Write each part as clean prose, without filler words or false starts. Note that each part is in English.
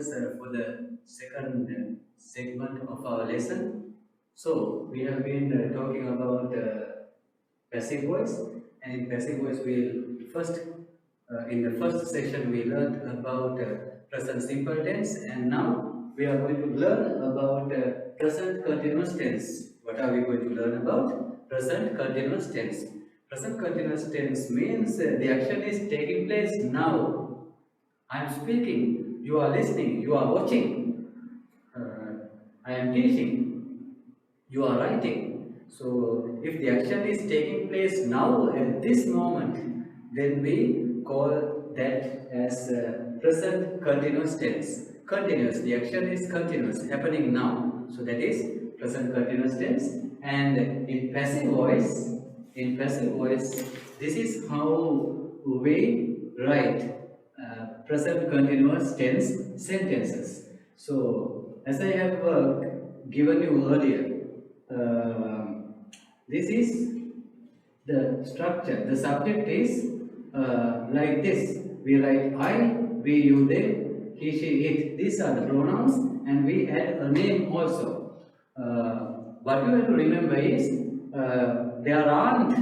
students for the second segment of our lesson. So we have been talking about passive voice, and in passive voice we'll first in the first session we learned about present simple tense, and now we are going to learn about present continuous tense. What are we going to learn about? Present continuous tense. Present continuous tense means the action is taking place now. I am speaking, you are listening, you are watching, I am teaching, you are writing. So, if the action is taking place now at this moment, then we call that as present continuous tense. Continuous, the action is continuous, happening now. So, that is present continuous tense. And in passive voice, this is how we write present continuous tense sentences. So, as I have given you earlier, this is the structure. The subject is like this. We write I, we, you, they, he, she, it. These are the pronouns, and we add a name also. What you have to remember is there aren't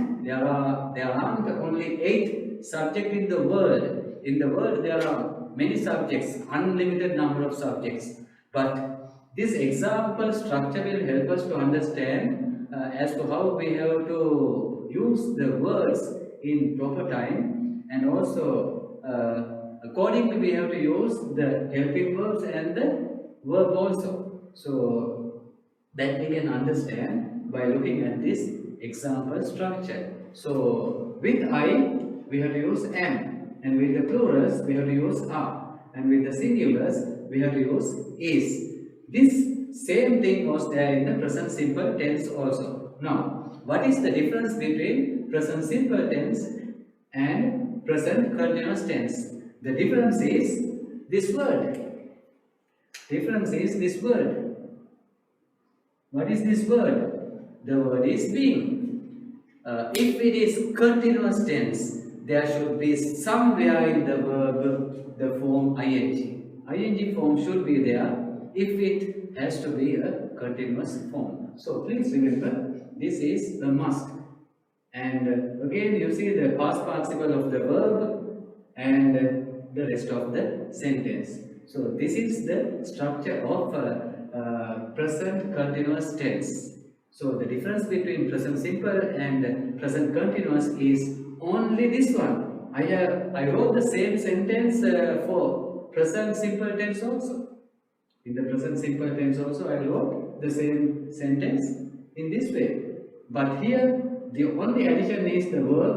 only 8 subjects in the world. In the world there are many subjects, unlimited number of subjects. But this example structure will help us to understand as to how we have to use the words in proper time, and also accordingly we have to use the helping verbs and the verb also. So that we can understand by looking at this example structure. So with I we have to use am, and with the plurals we have to use are, and with the singulars we have to use is. This same thing was there in the present simple tense also. Now, what is the difference between present simple tense and present continuous tense? The difference is this word. Difference is this word. What is this word? The word is being. If it is continuous tense, there should be somewhere in the verb the form ing. Ing form should be there if it has to be a continuous form. So please remember, this is a must. And again you see the past participle of the verb and the rest of the sentence. So this is the structure of present continuous tense. So the difference between present simple and present continuous is only this one. I wrote the same sentence for present simple tense also. In the present simple tense also I wrote the same sentence in this way. But here the only addition is the verb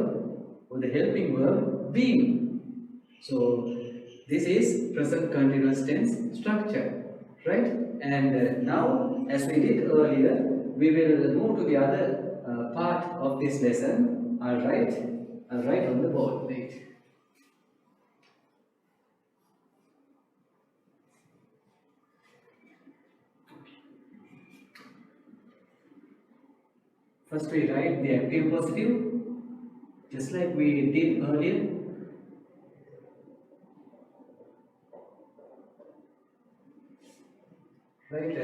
or the helping verb being. So this is present continuous tense structure, right? And now, as we did earlier, we will move to the other part of this lesson. I'll write on the board. Wait. First we write the active positive, just like we did earlier. Right,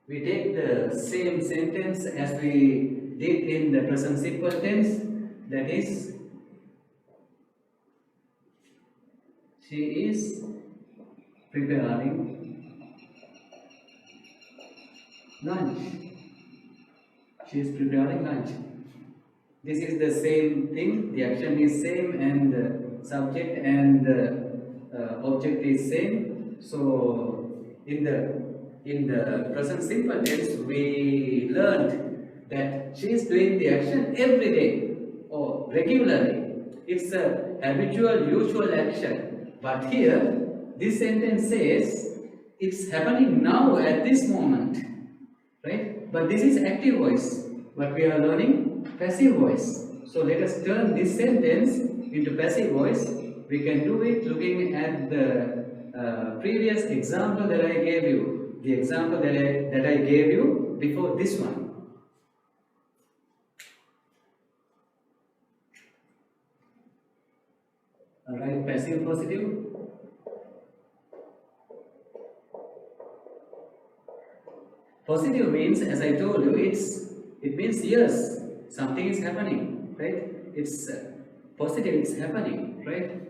we take the same sentence as we did in the present simple tense, that is, she is preparing lunch. She is preparing lunch. This is the same thing, the action is same, and the subject and the object is same. So in the present simple tense we learned that she is doing the action every day or regularly. It's a habitual, usual action. But here this sentence says it's happening now at this moment, right? But this is active voice, but we are learning passive voice. So let us turn this sentence into passive voice. We can do it looking at the previous example that I gave you, the example that I gave you before this one. Alright, passive positive. Positive means, as I told you, it means yes, something is happening, right? It's positive, it's happening, right?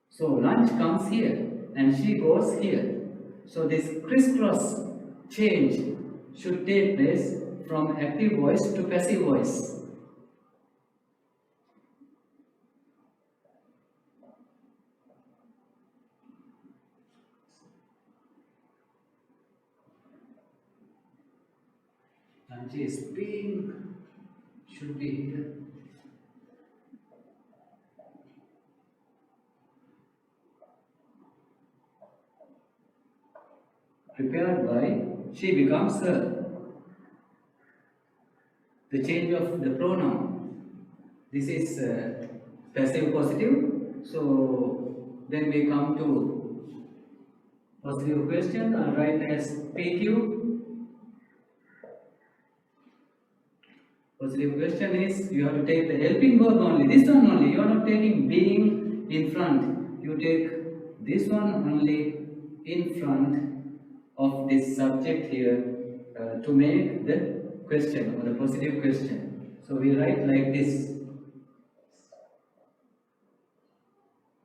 So lunch comes here and she goes here. So this crisscross change should take place from active voice to passive voice. Lunch is being, should be here. Prepared by, she becomes her. The change of the pronoun. This is passive positive. So then we come to positive question. I'll write as PQ. Positive question is you have to take the helping verb only. This one only. You are not taking being in front. You take this one only in front of this subject here to make the question or the positive question. So we write like this.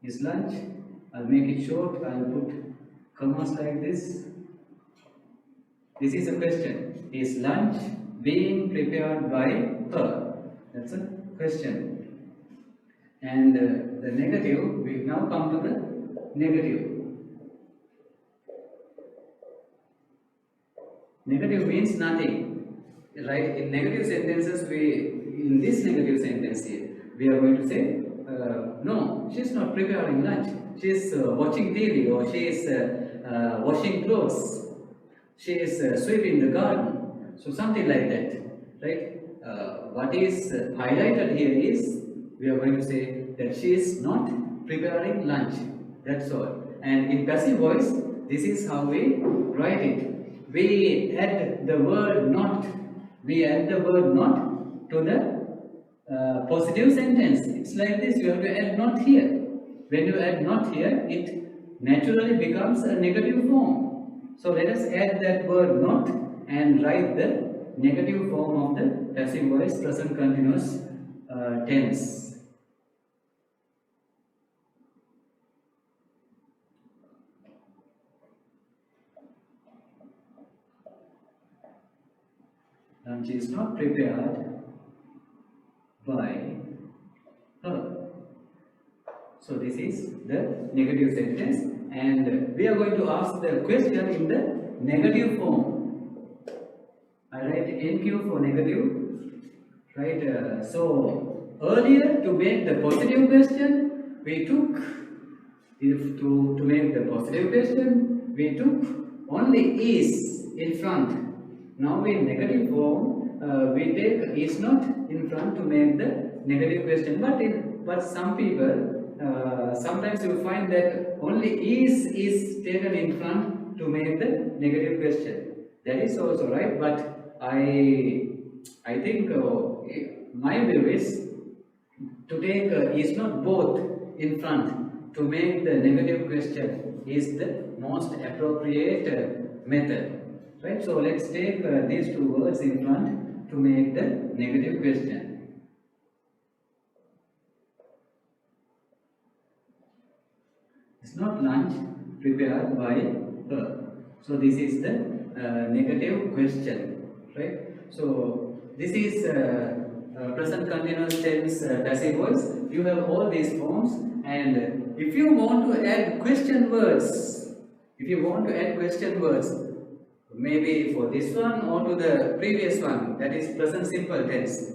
Is lunch? I'll make it short. I'll put commas like this. This is a question. Is lunch being prepared by her? That's a question. And the negative, we now come to the negative. Negative means nothing, right? In negative sentences, in this negative sentence here, we are going to say, no, she's not preparing lunch. She's watching TV, or she is washing clothes. She is sweeping the garden. So something like that, right? What is highlighted here is, we are going to say that she is not preparing lunch. That's all. And in passive voice, this is how we write it. We add the word not. We add the word not to the positive sentence. It's like this. You have to add not here. When you add not here, it naturally becomes a negative form. So let us add that word not and write the negative form of the passive voice present continuous tense. Lunch is not prepared by her. So this is the negative sentence, and we are going to ask the question in the negative form. I write NQ for negative, right? So earlier, to make the positive question, we took, if to make the positive question, we took only is in front. Now in negative form, we take is not in front to make the negative question. But some people, sometimes you find that only is taken in front to make the negative question. That is also right. But I think my view is to take is not both in front to make the negative question is the most appropriate method. Right, so let's take these two words in front to make the negative question. It's not lunch prepared by her. So this is the negative question, right? So this is present continuous tense passive voice. You have all these forms, and if you want to add question words, maybe for this one or to the previous one, that is present simple tense,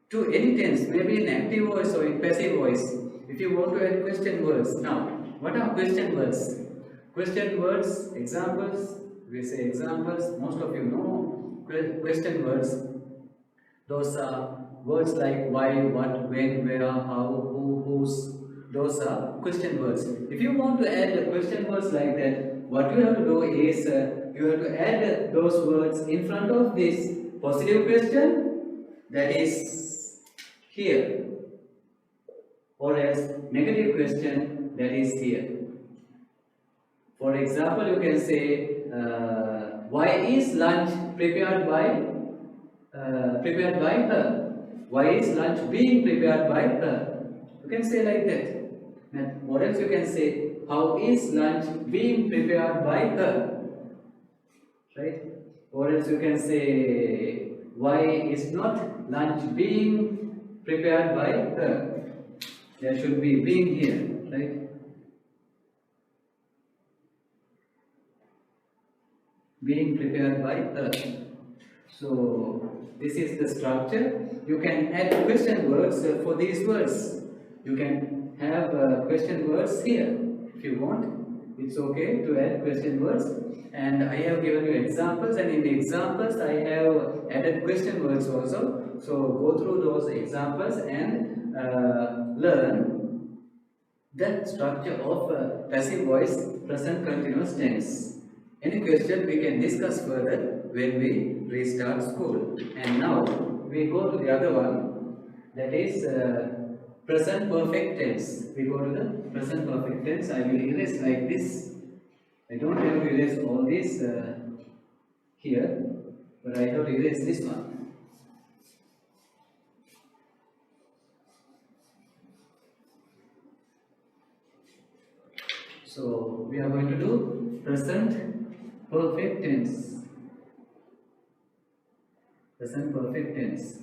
to any tense, maybe in active voice or in passive voice, if you want to add question words. Now, what are question words? Question words, examples, we say examples, most of you know question words. Those are words like why, what, when, where, how, who, whose. Those are question words. If you want to add the question words like that, what you have to do is you have to add those words in front of this positive question, that is here, or else negative question, that is here. For example, you can say, why is lunch prepared by her? Why is lunch being prepared by her? You can say like that. And what else you can say? How is lunch being prepared by her? Right? Or else you can say, why is not lunch being prepared by her? There should be being here, right? Being prepared by her. So this is the structure. You can add question words for these words. You can have question words here if you want. It's okay to add question words. And I have given you examples, and in the examples I have added question words also. So go through those examples and learn the structure of passive voice present continuous tense. Any question we can discuss further when we restart school. And now we go to the other one, that is present perfect tense. We go to the present perfect tense. I will erase like this. I don't have to erase all this here, but I have to erase this one. So we are going to do present perfect tense. Present perfect tense.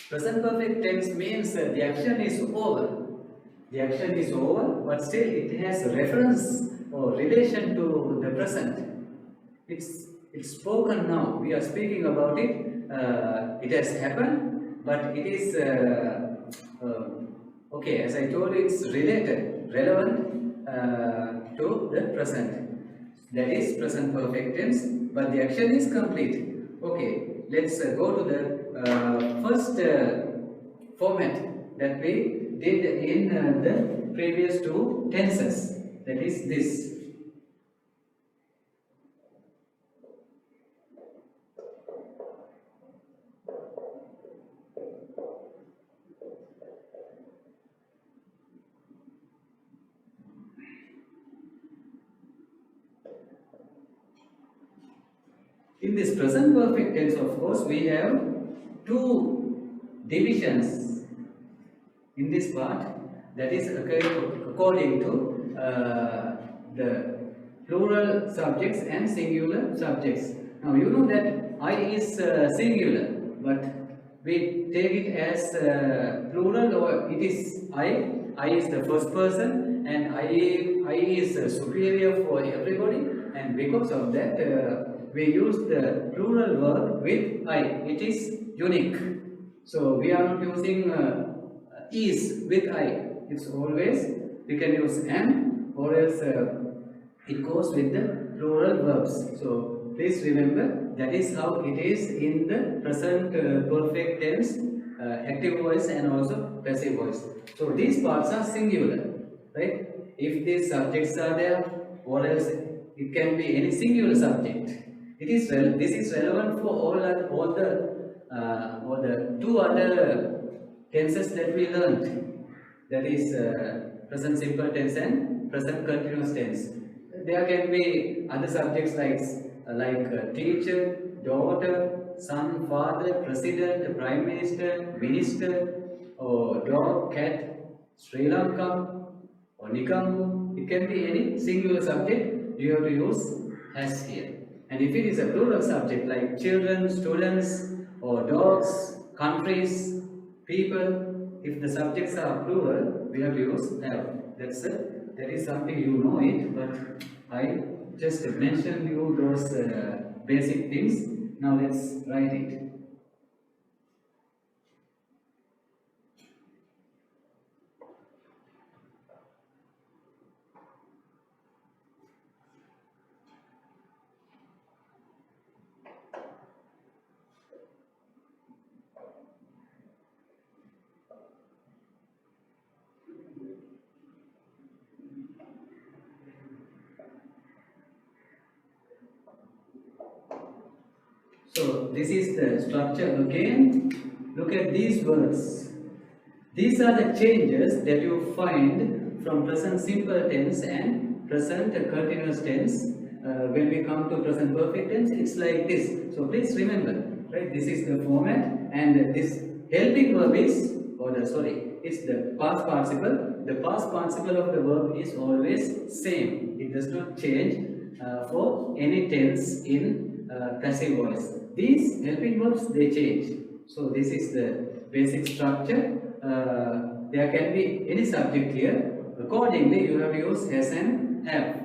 Present perfect tense means the action is over. The action is over, but still it has reference or relation to the present. It's spoken now. We are speaking about it. It has happened, but it is okay. As I told you, it's related, relevant to the present. That is present perfect tense, but the action is complete. Okay, let's go to the first format that we did in the previous two tenses. That is this. In this present perfect tense, of course, we have two divisions in this part, that is according to the plural subjects and singular subjects. Now you know that I is singular, but we take it as plural, or it is I. I is the first person, and I is superior for everybody, and because of that we use the plural verb with I. It is unique. So we are not using is with I. It's always, we can use am, or else it goes with the plural verbs. So please remember, that is how it is in the present perfect tense, active voice and also passive voice. So these parts are singular, right? If these subjects are there, or else it can be any singular subject. This is relevant for all the two other tenses that we learned. That is present simple tense and present continuous tense. There can be other subjects like teacher, daughter, son, father, president, prime minister, minister, or dog, cat, Sri Lanka, or Nikambu. It can be any singular subject. You have to use has here. And if it is a plural subject like children, students, or dogs, countries, people, if the subjects are plural, we have to use have. That is something you know it, but I just mentioned you those basic things. Now let's write it. So this is the structure again. Look at these words. These are the changes that you find from present simple tense and present continuous tense. When we come to present perfect tense, it's like this. So please remember, right? This is the format, and this helping verb is, it's the past participle. The past participle of the verb is always same. It does not change for any tense in passive voice. These helping verbs, they change. So this is the basic structure. There can be any subject here. Accordingly, you have to use has and have,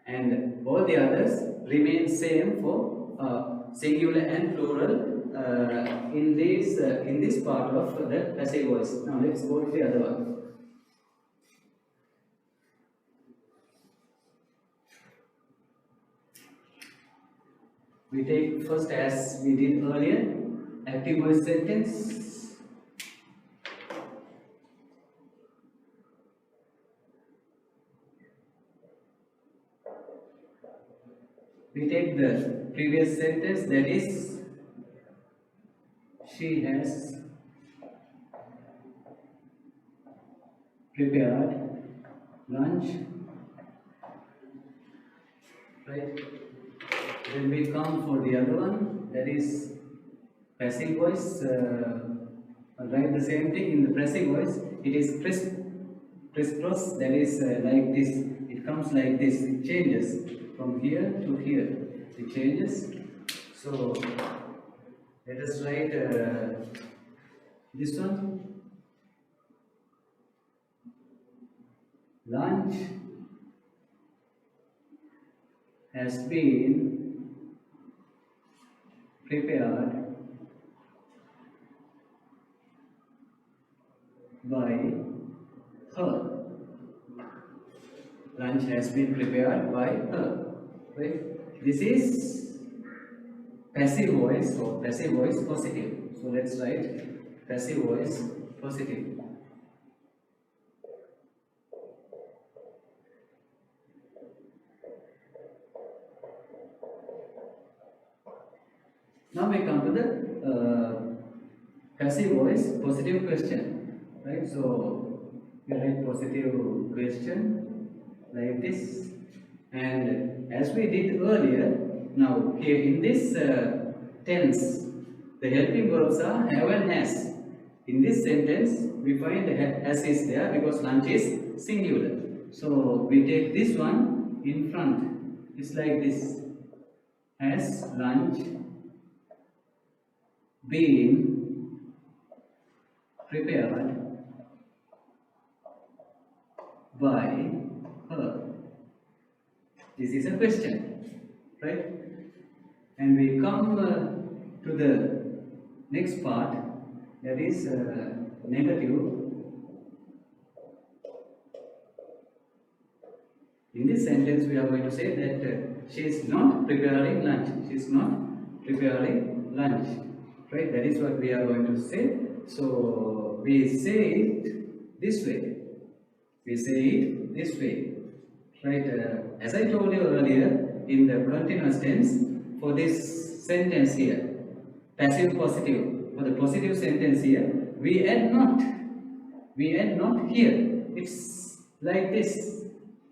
and all the others remain same for singular and plural in this part of the passive voice. Now let's go to the other one. We take first, as we did earlier, active voice sentence. We take the previous sentence, that is, she has prepared lunch, right? Then we come for the other one, that is passive voice. Write the same thing in the passive voice. It is crisscross, that is like this. It comes like this. It changes from here to here. It changes. So let us write this one. Lunch has been prepared by her. Lunch has been prepared by her. Right? This is passive voice, or passive voice positive. So let's write passive voice positive. Now we come to the passive voice positive question, right? So we write positive question like this, and as we did earlier, now here in this tense, the helping verbs are have and has. In this sentence, we find the has is there because lunch is singular. So we take this one in front. It's like this: has lunch been prepared by her? This is a question, right? And we come to the next part, that is negative. In this sentence, we are going to say that she is not preparing lunch. She is not preparing lunch. Right, that is what we are going to say. So we say it this way. We say it this way. Right, as I told you earlier, in the continuous tense, for this sentence here, passive positive, for the positive sentence here, we add not. We add not here. It's like this.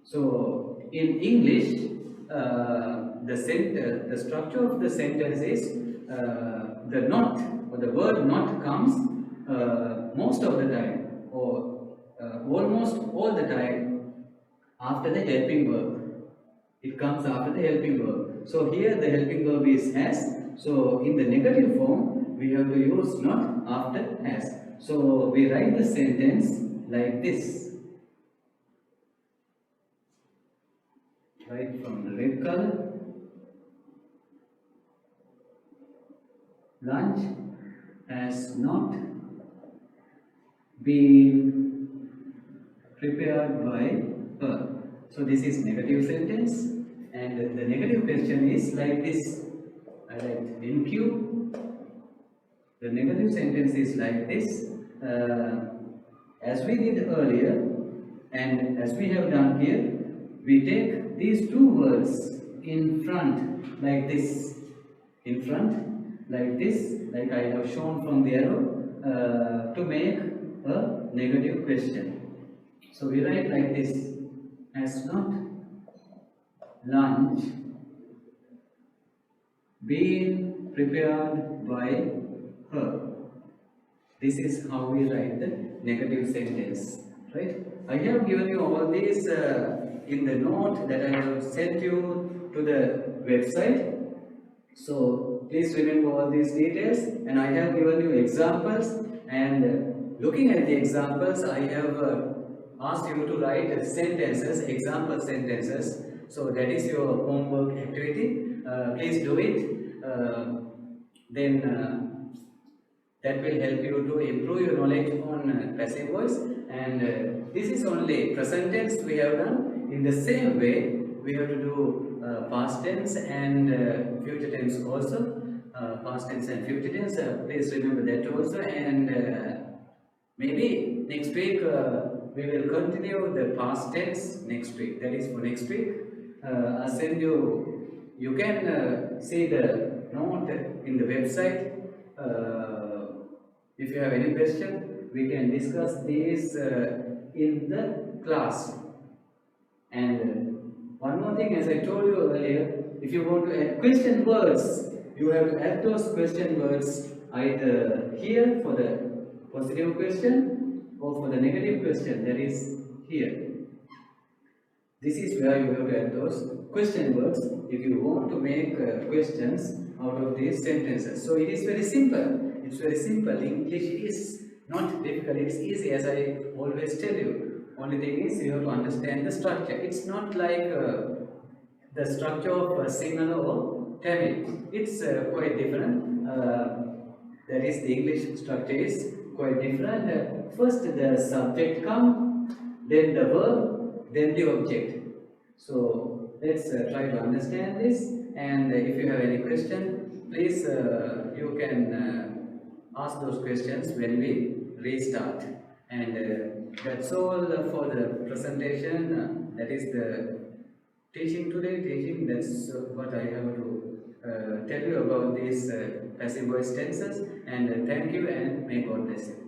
So in English, the structure of the sentence is the not, or the word not comes most of the time, or almost all the time after the helping verb. It comes after the helping verb. So here the helping verb is has. So in the negative form, we have to use not after has. So we write the sentence like this. Right from the red color. Lunch has not been prepared by her. So this is negative sentence, and the negative question is like this. I write NQ. The negative sentence is like this. As we did earlier, and as we have done here, we take these two words in front like this. In front like this, like I have shown from the arrow, to make a negative question. So we write like this: has not lunch been prepared by her. This is how we write the negative sentence, right? I have given you all these in the note that I have sent you to the website. So please remember all these details, and I have given you examples, and looking at the examples I have asked you to write sentences, example sentences. So that is your homework activity. Please do it. Then that will help you to improve your knowledge on passive voice, and this is only present tense we have done. In the same way we have to do past tense and future tense also. Past tense and future tense, please remember that also, and maybe next week we will continue the past tense next week. That is for next week. I'll send you, you can see the note in the website. If you have any question, we can discuss these in the class. And one more thing, as I told you earlier, if you want to add question words, you have to add those question words either here for the positive question or for the negative question, that is here. This is where you have to add those question words if you want to make questions out of these sentences. So it is very simple. It's very simple. English is not difficult. It's easy, as I always tell you. Only thing is you have to understand the structure. It's not like the structure of Sinhala or Tamil. It's quite different. That is, the English structure is quite different. First the subject comes, then the verb, then the object. So let's try to understand this, and if you have any question, please you can ask those questions when we restart. And that's all for the presentation. That is the teaching today. That's what I have to tell you about these passive voice tenses. And thank you, and may God bless you.